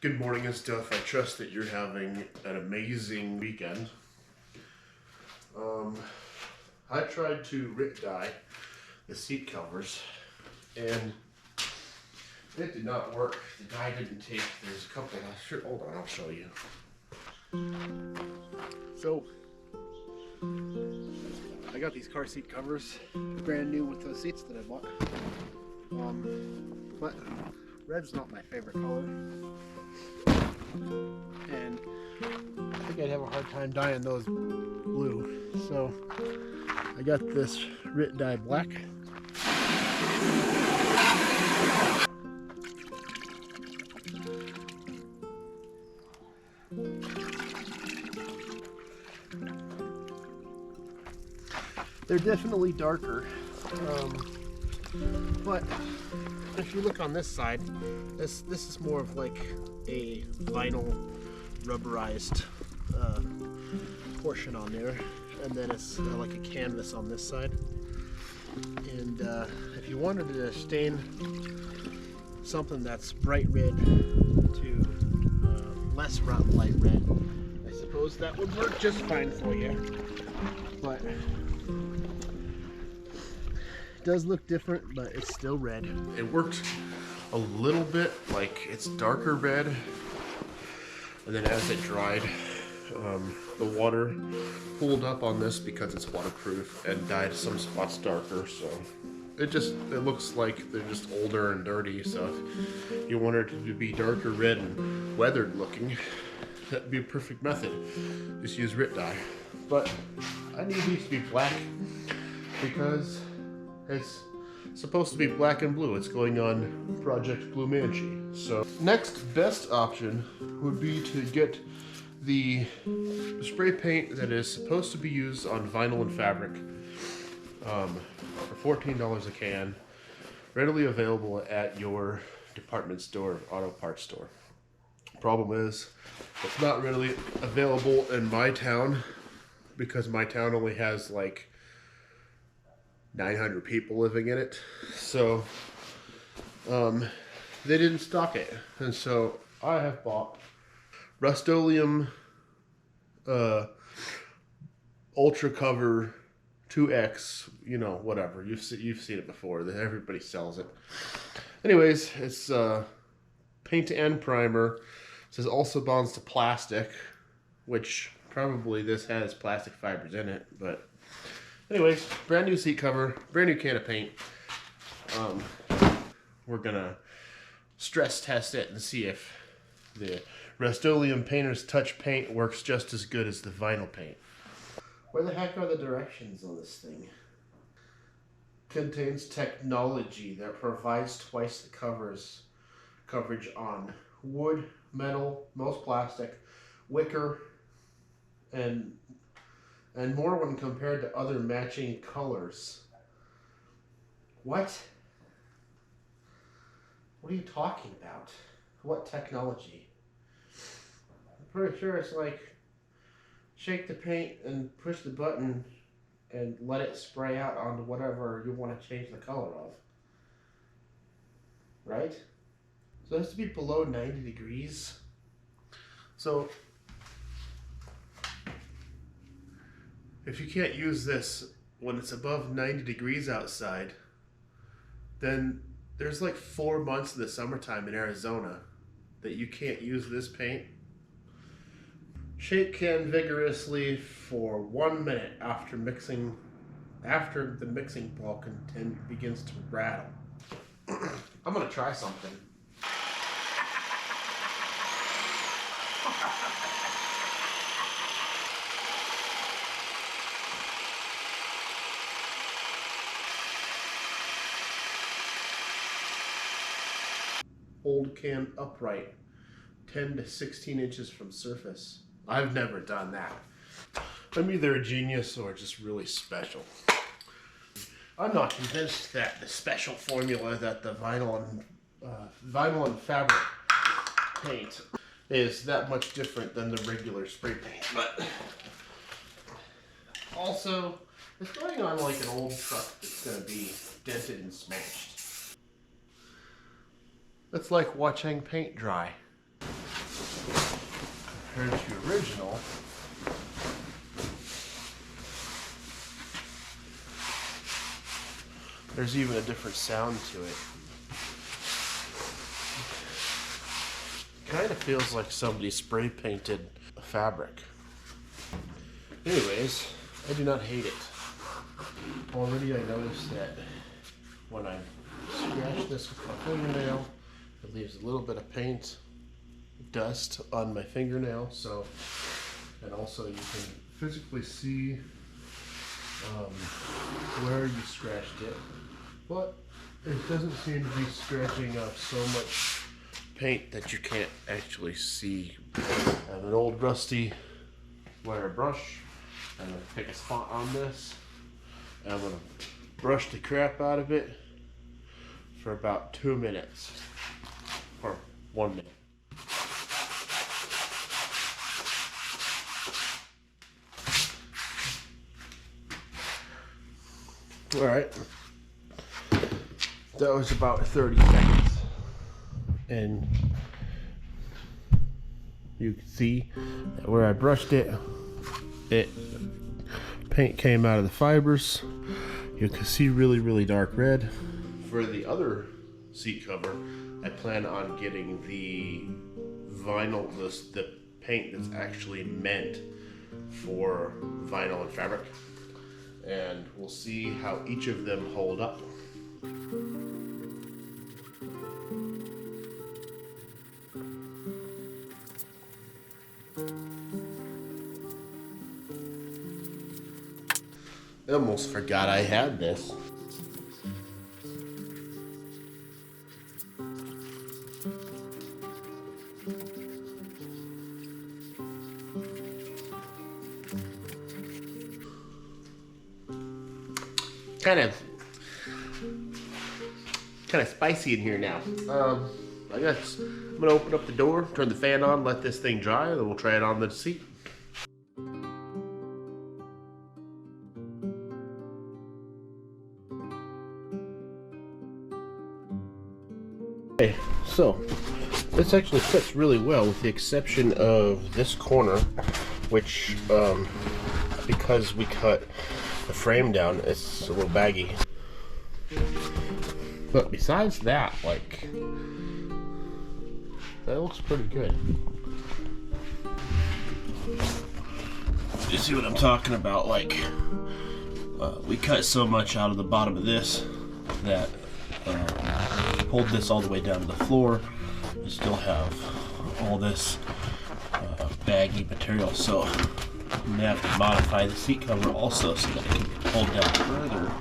Good morning and stuff. I trust that you're having an amazing weekend. I tried to rip dye the seat covers and it did not work. The dye didn't take. There's a couple. Hold on, I'll show you. So I got these car seat covers, brand new with the seats that I bought. But red's not my favorite color, and I think I'd have a hard time dyeing those blue. So I got this Rit Dye black. They're definitely darker, but if you look on this side, this is more of like a vinyl rubberized portion on there, and then it's like a canvas on this side. And if you wanted to stain something that's bright red to less light red, I suppose that would work just fine for you. But it does look different, but it's still red. It worked a little bit, like it's darker red, and then as it dried, the water pooled up on this because it's waterproof and dyed some spots darker. So it looks like they're just older and dirty. So if you wanted it to be darker red and weathered looking, that'd be a perfect method. Just use Rit Dye. But I need these to be black because it's supposed to be black and blue. It's going on Project Blue Manchi. So next best option would be to get the spray paint that is supposed to be used on vinyl and fabric for $14 a can, readily available at your department store, auto parts store. Problem is, it's not really available in my town because my town only has like 900 people living in it. So they didn't stock it, and so I have bought Rustolium Ultra Cover 2X, you know, whatever. You've seen it before. Everybody sells it. Anyways, it's paint and primer. It says also bonds to plastic, which probably this has plastic fibers in it. But anyways, brand new seat cover, brand new can of paint. We're gonna stress test it and see if the Rustolium Painter's Touch paint works just as good as the vinyl paint. Where the heck are the directions on this thing? Contains technology that provides twice the coverage on wood, metal, most plastic, wicker, and more when compared to other matching colors. What? What are you talking about? What technology? I'm pretty sure it's like shake the paint and push the button and let it spray out onto whatever you want to change the color of. Right? So it has to be below 90 degrees. So if you can't use this when it's above 90 degrees outside, then there's like 4 months in the summertime in Arizona that you can't use this paint. Shake can vigorously for 1 minute after the mixing ball begins to rattle. I'm gonna try something. Hold can upright 10 to 16 inches from surface. I've never done that. I'm either a genius or just really special. I'm not convinced that the special formula that the vinyl and fabric paint is that much different than the regular spray paint. But also, it's going on like an old truck that's going to be dented and smashed. It's like watching paint dry. compared to original, there's even a different sound to it. Kind of feels like somebody spray painted a fabric. Anyways, I do not hate it. Already I noticed that when I scratch this with my fingernail, it leaves a little bit of paint dust on my fingernail. So, and also you can physically see where you scratched it, but it doesn't seem to be scratching off so much paint that you can't actually see. I have an old rusty wire brush. I'm going to pick a spot on this, and I'm going to brush the crap out of it for about 2 minutes, or 1 minute. Alright, that was about 30 seconds, and you can see that where I brushed it, paint came out of the fibers. You can see really dark red. For the other seat cover, I plan on getting the vinyl, the paint that's actually meant for vinyl and fabric, and we'll see how each of them hold up. I almost forgot I had this. Kind of spicy in here now. I guess I'm gonna open up the door, turn the fan on, let this thing dry, then we'll try it on the seat. Okay, so this actually fits really well, with the exception of this corner, which because we cut the frame down, it's a little baggy. But besides that, like, that looks pretty good. You see what I'm talking about? Like, we cut so much out of the bottom of this that pulled this all the way down to the floor. You still have all this baggy material, so I'm gonna have to modify the seat cover also so that it can be pulled down further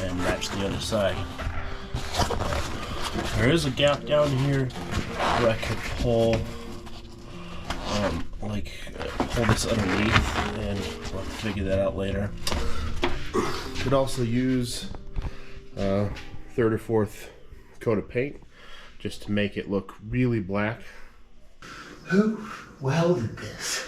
and match the other side. There is a gap down here where I could pull pull this underneath, and we'll figure that out later. Could also use third or fourth coat of paint just to make it look really black. Who welded this?